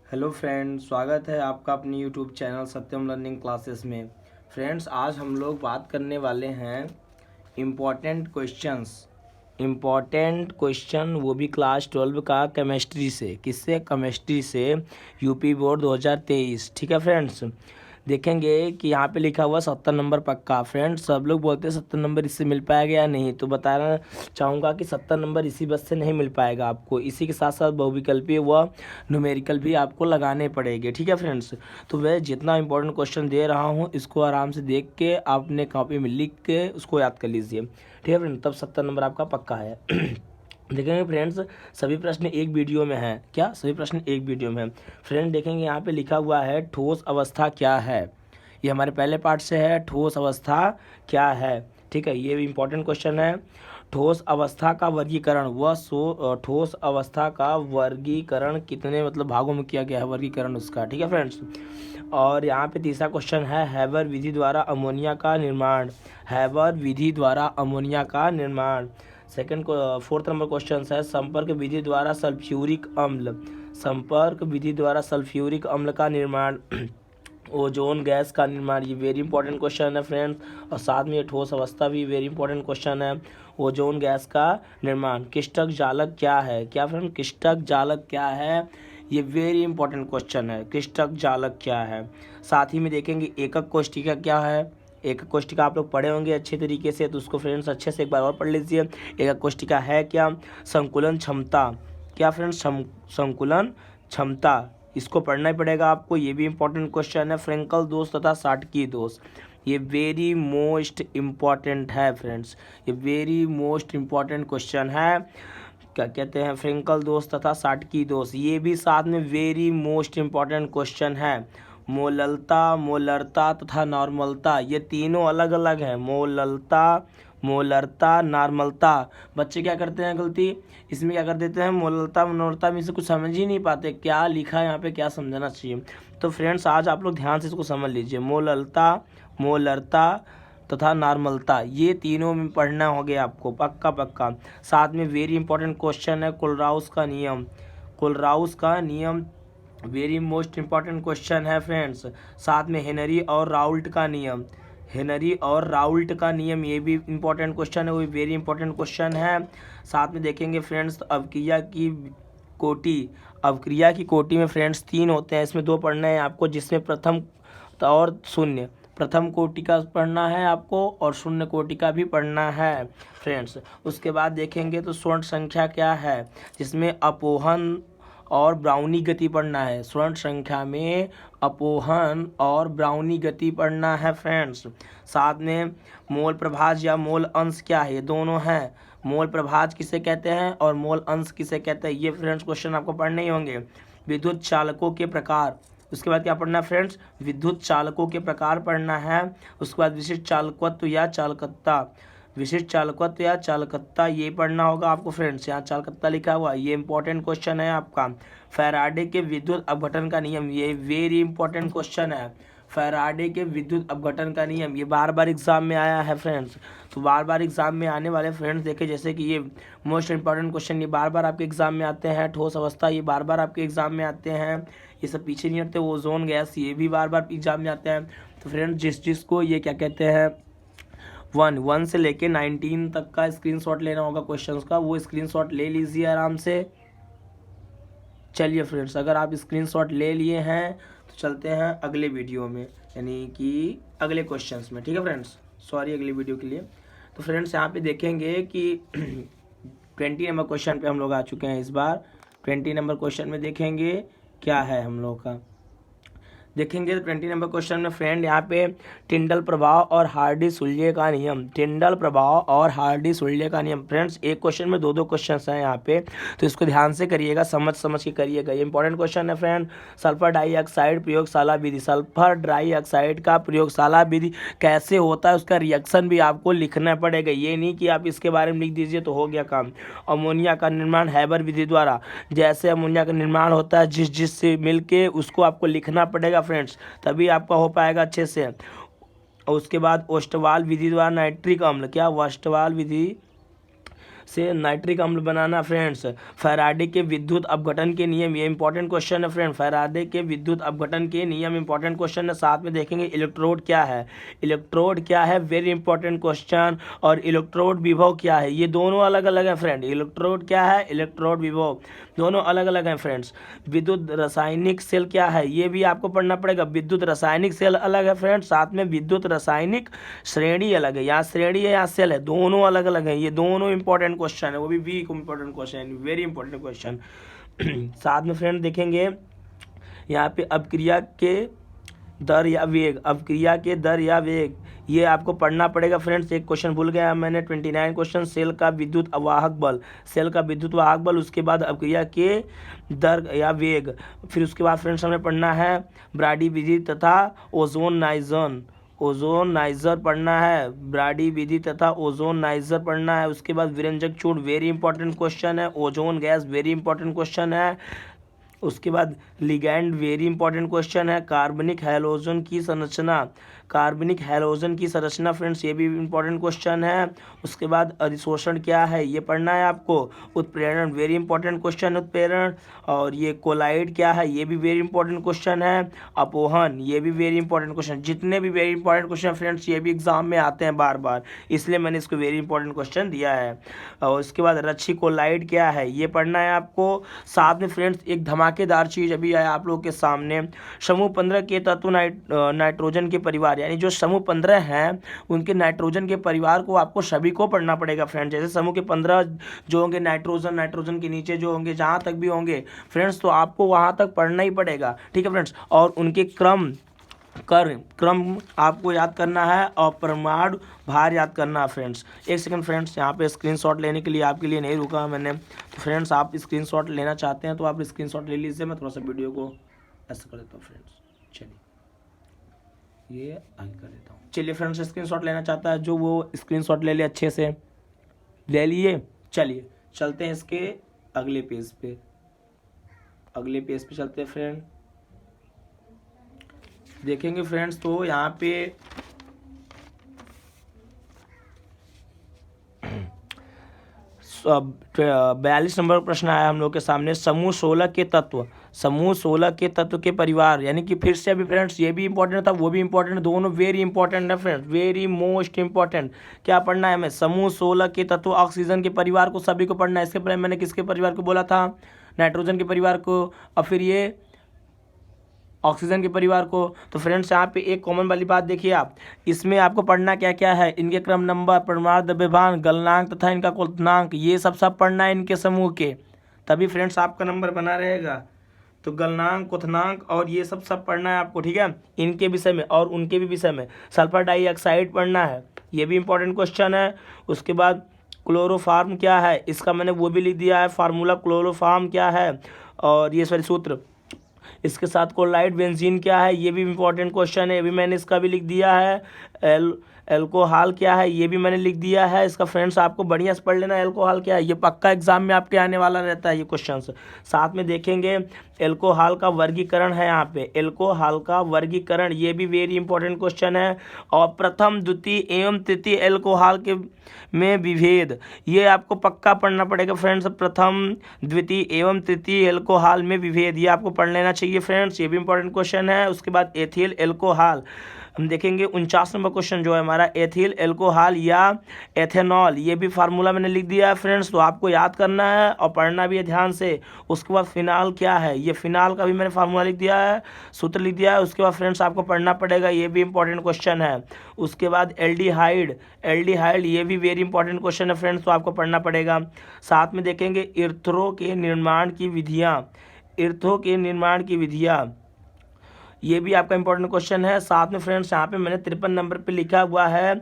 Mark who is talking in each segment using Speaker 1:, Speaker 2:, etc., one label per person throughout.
Speaker 1: Hello friends, स्वागत है आपका अपने यूट्यूब चैनल सत्यम लर्निंग क्लासेस में। फ्रेंड्स, आज हम लोग बात करने वाले हैं इम्पॉर्टेंट क्वेश्चन, वो भी क्लास 12 का केमिस्ट्री से। किससे? केमिस्ट्री से, यूपी बोर्ड 2023। ठीक है फ्रेंड्स, देखेंगे कि यहाँ पे लिखा हुआ 70 नंबर पक्का। फ्रेंड्स, सब लोग बोलते हैं 70 नंबर इससे मिल पाएगा या नहीं, तो बताना चाहूँगा कि 70 नंबर इसी बस से नहीं मिल पाएगा आपको। इसी के साथ साथ बहुविकल्पीय व न्यूमेरिकल भी आपको लगाने पड़ेंगे। ठीक है फ्रेंड्स, तो मैं जितना इंपॉर्टेंट क्वेश्चन दे रहा हूँ इसको आराम से देख के आप अपने कॉपी में लिख के उसको याद कर लीजिए। ठीक है फ्रेंड्स, तब 70 नंबर आपका पक्का है। देखेंगे फ्रेंड्स, सभी प्रश्न एक वीडियो में हैं। क्या? सभी प्रश्न एक वीडियो में हैं। फ्रेंड देखेंगे, यहाँ पे लिखा हुआ है ठोस अवस्था क्या है। ये हमारे पहले पार्ट से है, ठोस अवस्था क्या है। ठीक है, ये भी इम्पोर्टेंट क्वेश्चन है। ठोस अवस्था का वर्गीकरण ठोस अवस्था का वर्गीकरण कितने भागों में किया गया है, वर्गीकरण उसका। ठीक है फ्रेंड्स, और यहाँ पे तीसरा क्वेश्चन है हैबर विधि द्वारा अमोनिया का निर्माण। हैबर विधि द्वारा अमोनिया का निर्माण। फोर्थ नंबर क्वेश्चन है संपर्क विधि द्वारा सल्फ्यूरिक अम्ल का निर्माण। ओजोन गैस का निर्माण। ये वेरी इंपॉर्टेंट क्वेश्चन है फ्रेंड्स, और साथ में ये ठोस अवस्था भी वेरी इंपॉर्टेंट क्वेश्चन है। ओजोन गैस का निर्माण। किष्टक जालक क्या है? क्या फ्रेंड? किष्टक जालक क्या है? ये वेरी इंपॉर्टेंट क्वेश्चन है, किष्टक जालक क्या है। साथ ही में देखेंगे एकक कोष्टिका क्या है। एकक कोष्टिका आप लोग पढ़े होंगे अच्छे तरीके से, तो उसको फ्रेंड्स अच्छे से एक बार और पढ़ लीजिए। एकक कोष्टिका है क्या? संकुलन क्षमता। क्या फ्रेंड्स? संकुलन क्षमता, इसको पढ़ना ही पड़ेगा आपको। ये भी इंपॉर्टेंट क्वेश्चन है। फ्रेंकल दोष तथा साटकी दोष, ये वेरी मोस्ट इम्पॉर्टेंट है फ्रेंड्स, ये वेरी मोस्ट इम्पॉर्टेंट क्वेश्चन है। क्या कहते हैं? फ्रेंकल दोष तथा साटकी दोष, ये भी साथ में वेरी मोस्ट इम्पॉर्टेंट क्वेश्चन है। मोलरता तथा नॉर्मलता, ये तीनों अलग अलग हैं। मोलरता नॉर्मलता। बच्चे क्या करते हैं गलती, इसमें क्या कर देते हैं, मोलरता नॉर्मलता में से कुछ समझ ही नहीं पाते क्या लिखा है यहाँ पे, क्या समझना चाहिए। तो फ्रेंड्स, आज आप लोग ध्यान से इसको समझ लीजिए। मोलरता तथा नॉर्मलता, ये तीनों में पढ़ना हो गया आपको पक्का। साथ में वेरी इंपॉर्टेंट क्वेश्चन है कोलराउस का नियम वेरी मोस्ट इम्पॉर्टेंट क्वेश्चन है फ्रेंड्स। साथ में हेनरी और राउल्ट का नियम, ये भी इम्पोर्टेंट क्वेश्चन है, वो भी वेरी इंपॉर्टेंट क्वेश्चन है। साथ में देखेंगे फ्रेंड्स अवक्रिया की कोटि में फ्रेंड्स 3 होते हैं, इसमें 2 पढ़ने हैं आपको, जिसमें प्रथम और शून्य। प्रथम कोटि का पढ़ना है आपको और शून्य कोटि का भी पढ़ना है फ्रेंड्स। उसके बाद देखेंगे तो स्वर्ण संख्या क्या है, जिसमें अपोहन और ब्राउनी गति पढ़ना है। स्वर्ण संख्या में अपोहन और ब्राउनी गति पढ़ना है फ्रेंड्स। साथ में मोल प्रभाज या मोल अंश क्या है, ये दोनों हैं। मोल प्रभाज किसे कहते हैं और मोल अंश किसे कहते हैं, ये फ्रेंड्स क्वेश्चन आपको पढ़ने ही होंगे। विद्युत चालकों के प्रकार, उसके बाद क्या पढ़ना है फ्रेंड्स, विद्युत चालकों के प्रकार पढ़ना है। उसके बाद विशिष्ट चालकत्व या चालकत्ता, ये पढ़ना होगा आपको फ्रेंड्स। यहाँ चालकत्ता लिखा हुआ, ये इंपॉर्टेंट क्वेश्चन है आपका। फैराडे के विद्युत अपघटन का नियम, ये वेरी इंपॉर्टेंट क्वेश्चन है। फैराडे के विद्युत अपघटन का नियम, ये बार बार एग्जाम में आया है फ्रेंड्स, तो बार बार एग्जाम में आने वाले फ्रेंड्स देखे, जैसे कि ये मोस्ट इंपॉर्टेंट क्वेश्चन, ये बार बार आपके एग्जाम में आते हैं। ठोस अवस्था, ये बार बार आपके एग्जाम में आते हैं, ये सब पीछे नहीं हटते। ओजोन गैस, ये भी बार बार एग्जाम में आते हैं। तो फ्रेंड्स, जिसको ये क्या कहते हैं 1 से लेके 19 तक का स्क्रीनशॉट लेना होगा क्वेश्चंस का, वो स्क्रीनशॉट ले लीजिए आराम से। चलिए फ्रेंड्स, अगर आप स्क्रीनशॉट ले लिए हैं तो चलते हैं अगले वीडियो में, यानी कि अगले क्वेश्चंस में। ठीक है फ्रेंड्स, सॉरी अगली वीडियो के लिए। तो फ्रेंड्स, यहाँ पे देखेंगे कि 20 नंबर क्वेश्चन पे हम लोग आ चुके हैं इस बार। 20 नंबर क्वेश्चन में देखेंगे क्या है हम लोग का। देखेंगे तो 20 नंबर क्वेश्चन में फ्रेंड यहाँ पे टिंडल प्रभाव और हार्डी सुलझे का नियम। फ्रेंड्स, एक क्वेश्चन में 2 क्वेश्चन हैं यहाँ पे, तो इसको ध्यान से करिएगा, समझ के करिएगा। ये इंपॉर्टेंट क्वेश्चन है फ्रेंड। सल्फर डाइऑक्साइड प्रयोगशाला विधि, सल्फर डाइऑक्साइड का प्रयोगशाला विधि कैसे होता है, उसका रिएक्शन भी आपको लिखना पड़ेगा। ये नहीं कि आप इसके बारे में लिख दीजिए तो हो गया काम। अमोनिया का निर्माण हैबर विधि द्वारा, जैसे अमोनिया का निर्माण होता है जिस से मिलके उसको आपको लिखना पड़ेगा फ्रेंड्स, तभी आपका हो पाएगा अच्छे से। और उसके बाद ओस्टवाल विधि द्वारा नाइट्रिक अम्ल, क्या ओस्टवाल विधि से नाइट्रिक अम्ल बनाना फ्रेंड्स। फैराडे के विद्युत अपघटन के नियम, ये इंपॉर्टेंट क्वेश्चन है फ्रेंड। फैराडे के विद्युत अपघटन के नियम इंपॉर्टेंट क्वेश्चन है। साथ में देखेंगे इलेक्ट्रोड क्या है, इलेक्ट्रोड क्या है, वेरी इंपॉर्टेंट क्वेश्चन। और इलेक्ट्रोड विभव क्या है, ये दोनों अलग अलग है फ्रेंड। इलेक्ट्रोड क्या है, इलेक्ट्रोड विभव दोनों अलग अलग हैं फ्रेंड्स। विद्युत रासायनिक सेल क्या है, ये भी आपको पढ़ना पड़ेगा। विद्युत रासायनिक सेल अलग है फ्रेंड्स, साथ में विद्युत रासायनिक श्रेणी अलग है। यहाँ श्रेणी है, यहाँ सेल है, दोनों अलग अलग हैं। ये दोनों इंपॉर्टेंट क्वेश्चन है, वो भी वीक इंपॉर्टेंट क्वेश्चन है, वेरी इंपॉर्टेंट क्वेश्चन। साथ में फ्रेंड देखेंगे यहाँ पे अपक्रिया के दर या वेग, अपक्रिया के दर या वेग, ये आपको पढ़ना पड़ेगा फ्रेंड्स। एक क्वेश्चन भूल गया मैंने, 29 क्वेश्चन। सेल का विद्युत वाहक बल, सेल का विद्युत वाहक बल, उसके बाद अपक्रिया के दर या वेग, फिर उसके बाद फ्रेंड्स हमें पढ़ना है ब्राडी विधि तथा ओजोनाइजन, ओजोनाइजर पढ़ना है, ब्राडी विधि तथा ओजोनाइजर पढ़ना है। उसके बाद विरंजक चूर्ण, वेरी इंपॉर्टेंट क्वेश्चन है। Ozone gas, very important question है। उसके बाद लिगैंड, वेरी इंपॉर्टेंट क्वेश्चन है। कार्बनिक हैलोजन की संरचना, कार्बनिक हैलोजन की संरचना फ्रेंड्स, ये भी इंपॉर्टेंट क्वेश्चन है। उसके बाद अधिशोषण क्या है, ये पढ़ना है आपको। उत्प्रेरण, वेरी इंपॉर्टेंट क्वेश्चन उत्प्रेरण। और ये कोलाइड क्या है, ये भी वेरी इंपॉर्टेंट क्वेश्चन है। अपोहन, ये भी वेरी इंपॉर्टेंट क्वेश्चन। जितने भी वेरी इंपॉर्टेंट क्वेश्चन फ्रेंड्स, ये भी एग्जाम में आते हैं बार बार, इसलिए मैंने इसको वेरी इंपॉर्टेंट क्वेश्चन दिया है। और उसके बाद रच्छी कोलाइड क्या है, ये पढ़ना है आपको। साथ में फ्रेंड्स एक धमाकेदार चीज़ अभी आया आप लोगों के सामने, समूह 15 के तत्व नाइट्रोजन के परिवार, यानी जो समूह 15 हैं उनके नाइट्रोजन के परिवार को आपको सभी को पढ़ना पड़ेगा फ्रेंड। जैसे समूह के 15 जो होंगे नाइट्रोजन, नाइट्रोजन के नीचे जो होंगे, जहाँ तक भी होंगे फ्रेंड्स, तो आपको वहाँ तक पढ़ना ही पड़ेगा, ठीक है फ्रेंड्स। और उनके क्रम आपको याद करना है और परमाणु भार याद करना है फ्रेंड्स। एक सेकंड फ्रेंड्स, यहाँ पे स्क्रीनशॉट लेने के लिए आपके लिए नहीं रुका मैंने, तो फ्रेंड्स आप स्क्रीनशॉट लेना चाहते हैं तो आप स्क्रीनशॉट ले लीजिए। मैं थोड़ा सा वीडियो को ऐसा कर देता हूँ फ्रेंड्स, चलिए ये आगे कर देता हूँ। चलिए फ्रेंड्स, स्क्रीनशॉट लेना चाहता है जो वो स्क्रीनशॉट ले ले, अच्छे से ले लिए। चलिए चलते हैं इसके अगले पेज पे, अगले पेज पे चलते हैं फ्रेंड। देखेंगे फ्रेंड्स तो यहाँ पे 42 नंबर प्रश्न आया हम लोग के सामने। समूह 16 के तत्व, समूह 16 के तत्व के परिवार, यानी कि फिर से अभी फ्रेंड्स ये भी इंपॉर्टेंट था, वो भी इंपॉर्टेंट, दोनों वेरी इंपॉर्टेंट है फ्रेंड्स, वेरी मोस्ट इंपॉर्टेंट। क्या पढ़ना है हमें, समूह 16 के तत्व, ऑक्सीजन के परिवार को सभी को पढ़ना है। इसके पहले मैंने किसके परिवार को बोला था, नाइट्रोजन के परिवार को, और फिर ये ऑक्सीजन के परिवार को। तो फ्रेंड्स यहाँ पे एक कॉमन वाली बात देखिए आप, इसमें आपको पढ़ना क्या क्या है, इनके क्रम नंबर, परमाणु द्रव्यमान, गलनांक तथा इनका क्वथनांक, ये सब पढ़ना है इनके समूह के, तभी फ्रेंड्स आपका नंबर बना रहेगा। तो गलनांक, क्वथनांक और ये सब पढ़ना है आपको, ठीक है, इनके विषय में और उनके भी विषय में। सल्फर डाइऑक्साइड पढ़ना है, ये भी इंपॉर्टेंट क्वेश्चन है। उसके बाद क्लोरोफार्म क्या है, इसका मैंने वो भी लिख दिया है, फार्मूला क्लोरोफार्म क्या है, और ये सॉरी सूत्र। इसके साथ कोलाइड बेंजीन क्या है, ये भी इंपॉर्टेंट क्वेश्चन है, ये भी मैंने इसका भी लिख दिया है। एल्कोहल क्या है, ये भी मैंने लिख दिया है इसका। फ्रेंड्स आपको बढ़िया से पढ़ लेना, एल्कोहल क्या है, ये पक्का एग्जाम में आपके आने वाला रहता है ये क्वेश्चन। साथ में देखेंगे एल्कोहल का वर्गीकरण है यहाँ पे, एल्कोहल का वर्गीकरण, ये भी वेरी इंपॉर्टेंट क्वेश्चन है। और प्रथम, द्वितीय एवं तृतीय एल्कोहल के में विभेद, ये आपको पक्का पढ़ना पड़ेगा फ्रेंड्स। प्रथम, द्वितीय एवं तृतीय एल्कोहल में विभेद, ये आपको पढ़ लेना चाहिए फ्रेंड्स, ये भी इंपॉर्टेंट क्वेश्चन है। उसके बाद एथिल एल्कोहल हम देखेंगे, 49 नंबर क्वेश्चन जो है हमारा, एथिल एल्कोहल या एथेनॉल, ये भी फार्मूला मैंने लिख दिया है फ्रेंड्स, तो आपको याद करना है और पढ़ना भी है ध्यान से। उसके बाद फिनाल क्या है, ये फिनाल का भी मैंने फार्मूला लिख दिया है, सूत्र लिख दिया है। उसके बाद फ्रेंड्स आपको पढ़ना पड़ेगा, ये भी इंपॉर्टेंट क्वेश्चन है। उसके बाद एल्डिहाइड, एल्डिहाइड ये भी वेरी इंपॉर्टेंट क्वेश्चन है फ्रेंड्स, तो आपको पढ़ना पड़ेगा। साथ में देखेंगे इर्थ्रो के निर्माण की विधियाँ, इर्थ्रो के निर्माण की विधियाँ, ये भी आपका इंपॉर्टेंट क्वेश्चन है। साथ में फ्रेंड्स यहाँ पे मैंने 53 नंबर पे लिखा हुआ है,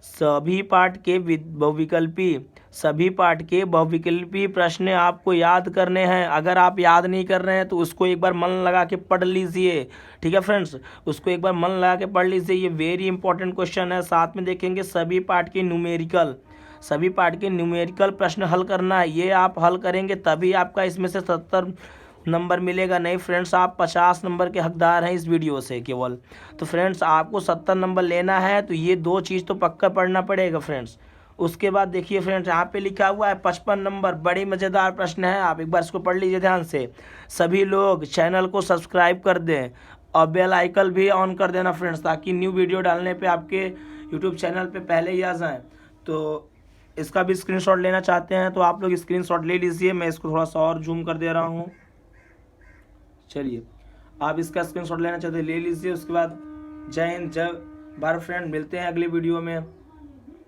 Speaker 1: सभी पाठ के बहुविकल्पी, सभी पाठ के बहुविकल्पी प्रश्न आपको याद करने हैं। अगर आप याद नहीं कर रहे हैं तो उसको एक बार मन लगा के पढ़ लीजिए, ठीक है फ्रेंड्स, उसको एक बार मन लगा के पढ़ लीजिए, ये वेरी इंपॉर्टेंट क्वेश्चन है। साथ में देखेंगे सभी पाठ के न्यूमेरिकल, सभी पाठ के न्यूमेरिकल प्रश्न हल करना है, ये आप हल करेंगे तभी आपका इसमें से 70 नंबर मिलेगा, नहीं फ्रेंड्स आप 50 नंबर के हकदार हैं इस वीडियो से केवल। तो फ्रेंड्स आपको 70 नंबर लेना है तो ये दो चीज़ तो पक्का पढ़ना पड़ेगा फ्रेंड्स, उसके बाद देखिए फ्रेंड्स, यहाँ पे लिखा हुआ है 55 नंबर, बड़ी मज़ेदार प्रश्न है, आप एक बार इसको पढ़ लीजिए ध्यान से। सभी लोग चैनल को सब्सक्राइब कर दें और बेल आइकन भी ऑन कर देना फ्रेंड्स, ताकि न्यू वीडियो डालने पे आपके यूट्यूब चैनल पे पहले ही आ जाएं। तो इसका भी स्क्रीनशॉट लेना चाहते हैं तो आप लोग स्क्रीनशॉट ले लीजिए, मैं इसको थोड़ा सा और जूम कर दे रहा हूँ। चलिए, आप इसका स्क्रीनशॉट लेना चाहते हैं ले लीजिए। उसके बाद जय हिंद, जय भारत फ्रेंड, मिलते हैं अगले वीडियो में।